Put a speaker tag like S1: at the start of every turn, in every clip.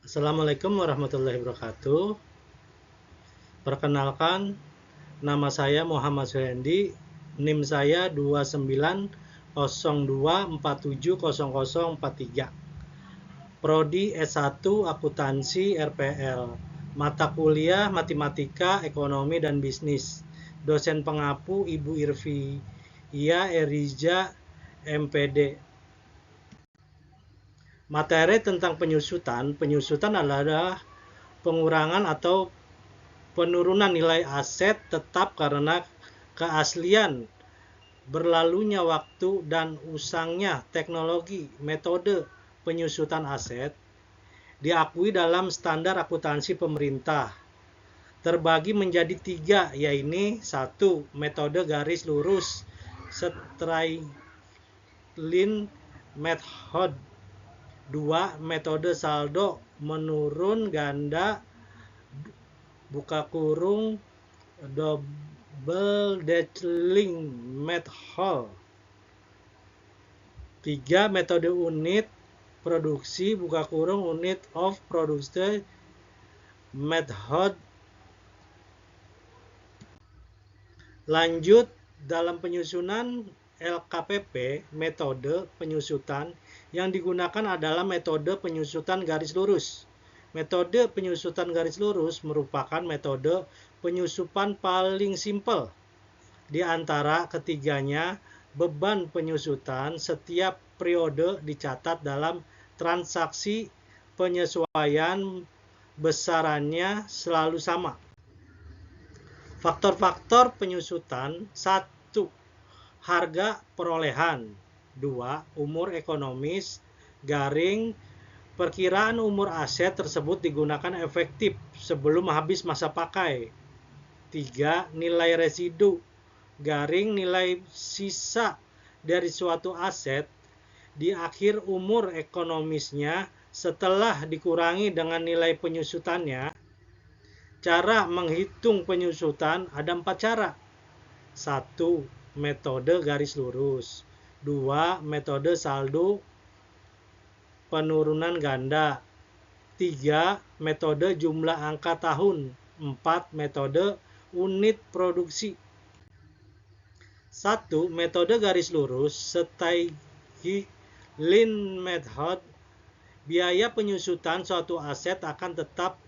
S1: Assalamualaikum warahmatullahi wabarakatuh. Perkenalkan, nama saya Muhammad Suhendi, NIM saya 2902470043. Prodi S1 Akuntansi RPL. Mata kuliah Matematika, Ekonomi dan Bisnis. Dosen pengapu Ibu Irvia Eriza, MPD. Materi tentang penyusutan adalah pengurangan atau penurunan nilai aset tetap karena keaslian berlalunya waktu dan usangnya teknologi metode penyusutan aset diakui dalam standar akuntansi pemerintah. Terbagi menjadi 3, yaitu 1. Metode garis lurus straight line method. 2. Metode saldo menurun ganda double detailing method. 3. Metode unit produksi unit of production method. Lanjut, dalam penyusunan LKPP, metode penyusutan yang digunakan adalah metode penyusutan garis lurus. Metode penyusutan garis lurus merupakan metode penyusupan paling simpel. Di antara ketiganya, beban penyusutan setiap periode dicatat dalam transaksi penyesuaian besarannya selalu sama. Faktor-faktor penyusutan: 1. Harga perolehan. 2. Umur ekonomis garing perkiraan umur aset tersebut digunakan efektif sebelum habis masa pakai. 3. Nilai residu garing nilai sisa dari suatu aset di akhir umur ekonomisnya setelah dikurangi dengan nilai penyusutannya. Cara menghitung penyusutan ada 4 cara. 1. Metode garis lurus. 2. Metode saldo penurunan ganda. 3. Metode jumlah angka tahun. 4. Metode unit produksi. 1. Metode garis lurus straight line method. Biaya penyusutan suatu aset akan tetap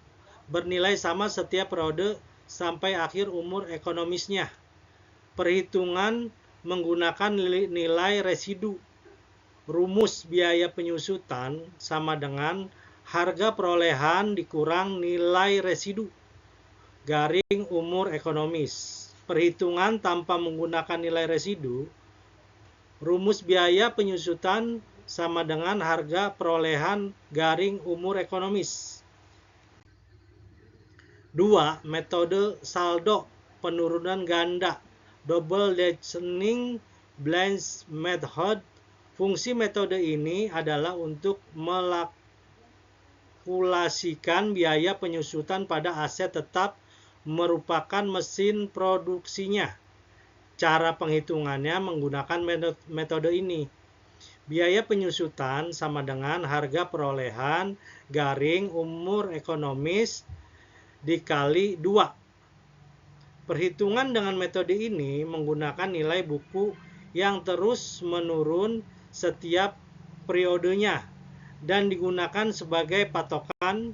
S1: bernilai sama setiap periode sampai akhir umur ekonomisnya. Perhitungan menggunakan nilai residu. Rumus biaya penyusutan sama dengan harga perolehan dikurang nilai residu garing umur ekonomis. Perhitungan tanpa menggunakan nilai residu. Rumus biaya penyusutan sama dengan harga perolehan garing umur ekonomis. 2. Metode saldo penurunan ganda double detailing balance method. Fungsi metode ini adalah untuk melakulasikan biaya penyusutan pada aset tetap merupakan mesin produksinya. Cara penghitungannya menggunakan metode ini. Biaya penyusutan sama dengan harga perolehan garing umur ekonomis dikali 2. Perhitungan dengan metode ini menggunakan nilai buku yang terus menurun setiap periodenya dan digunakan sebagai patokan.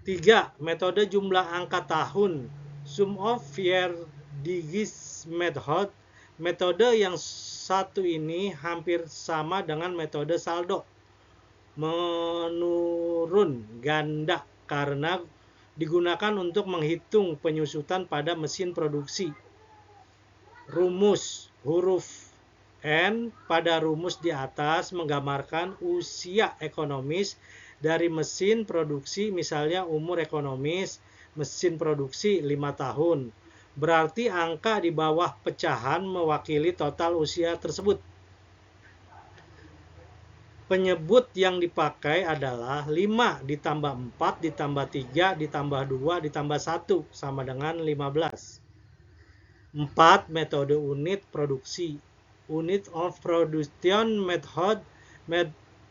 S1: 3. Metode jumlah angka tahun sum of year digits method. Metode yang satu ini hampir sama dengan metode saldo menurun ganda karena digunakan untuk menghitung penyusutan pada mesin produksi. Rumus huruf N pada rumus di atas menggambarkan usia ekonomis dari mesin produksi, misalnya umur ekonomis mesin produksi 5 tahun. Berarti angka di bawah pecahan mewakili total usia tersebut. Penyebut yang dipakai adalah 5 ditambah 4 ditambah 3 ditambah 2 ditambah 1 sama dengan 15. 4. Metode unit produksi. Unit of production method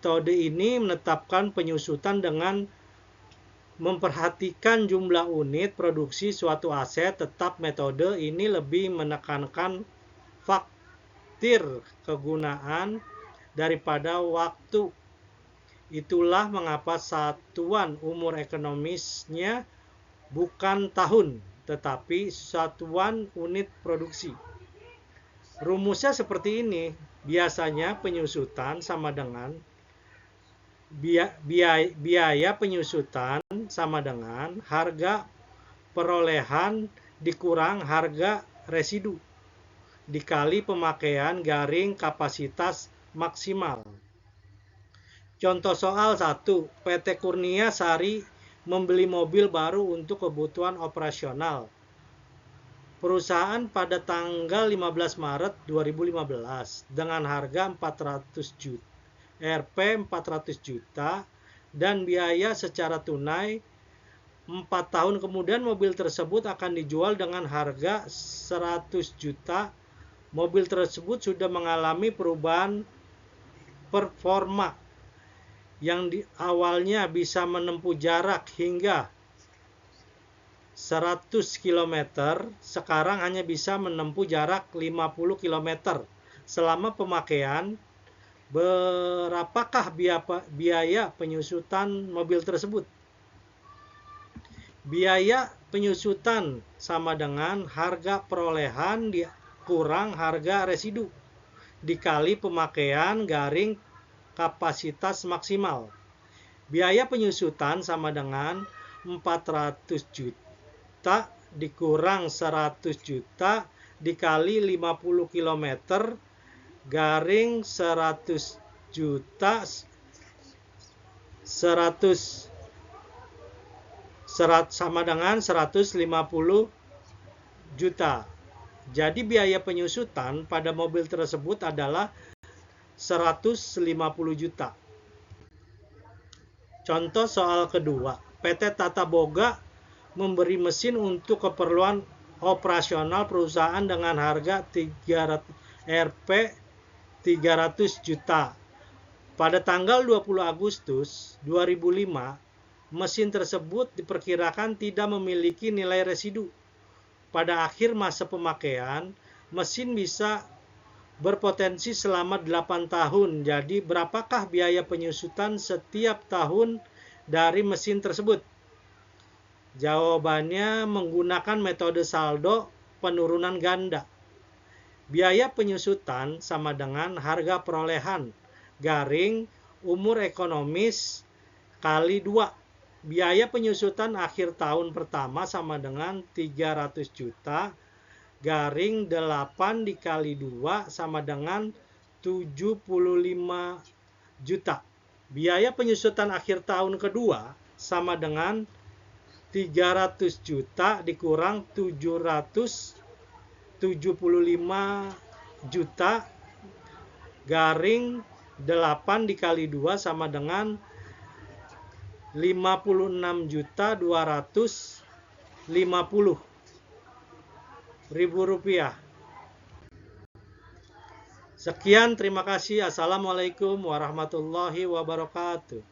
S1: Metode ini menetapkan penyusutan dengan memperhatikan jumlah unit produksi suatu aset. Tetap metode ini lebih menekankan faktor kegunaan daripada waktu. Itulah mengapa satuan umur ekonomisnya bukan tahun, tetapi satuan unit produksi. Rumusnya seperti ini. Biasanya penyusutan sama dengan biaya penyusutan sama dengan harga perolehan dikurang harga residu dikali pemakaian garing kapasitas maksimal. Contoh soal 1. PT Kurnia Sari membeli mobil baru untuk kebutuhan operasional perusahaan pada tanggal 15 Maret 2015 dengan harga 400 juta, Rp 400 juta dan biaya secara tunai. 4 tahun kemudian mobil tersebut akan dijual dengan harga 100 juta. Mobil tersebut sudah mengalami perubahan performa yang di awalnya bisa menempuh jarak hingga 100 km, sekarang hanya bisa menempuh jarak 50 km. Selama pemakaian, berapakah biaya penyusutan mobil tersebut? Biaya penyusutan sama dengan harga perolehan dikurang harga residu dikali pemakaian garing kapasitas maksimal. Biaya penyusutan sama dengan 400 juta dikurang 100 juta dikali 50 km garing 100 juta 100 sama dengan 150 juta. Jadi biaya penyusutan pada mobil tersebut adalah 150 juta. Contoh soal kedua. PT Tata Boga memberi mesin untuk keperluan operasional perusahaan dengan harga Rp 300 juta. Pada tanggal 20 Agustus 2005, mesin tersebut diperkirakan tidak memiliki nilai residu. Pada akhir masa pemakaian, mesin bisa berpotensi selama 8 tahun. Jadi, berapakah biaya penyusutan setiap tahun dari mesin tersebut? Jawabannya menggunakan metode saldo penurunan ganda. Biaya penyusutan sama dengan harga perolehan garing umur ekonomis kali 2. Biaya penyusutan akhir tahun pertama sama dengan 300 juta garing 8 dikali 2 sama dengan 75 juta. Biaya penyusutan akhir tahun kedua sama dengan 300 juta dikurang 775 juta garing 8 dikali 2 sama dengan 56.250.000 rupiah. Sekian, terima kasih. Assalamualaikum warahmatullahi wabarakatuh.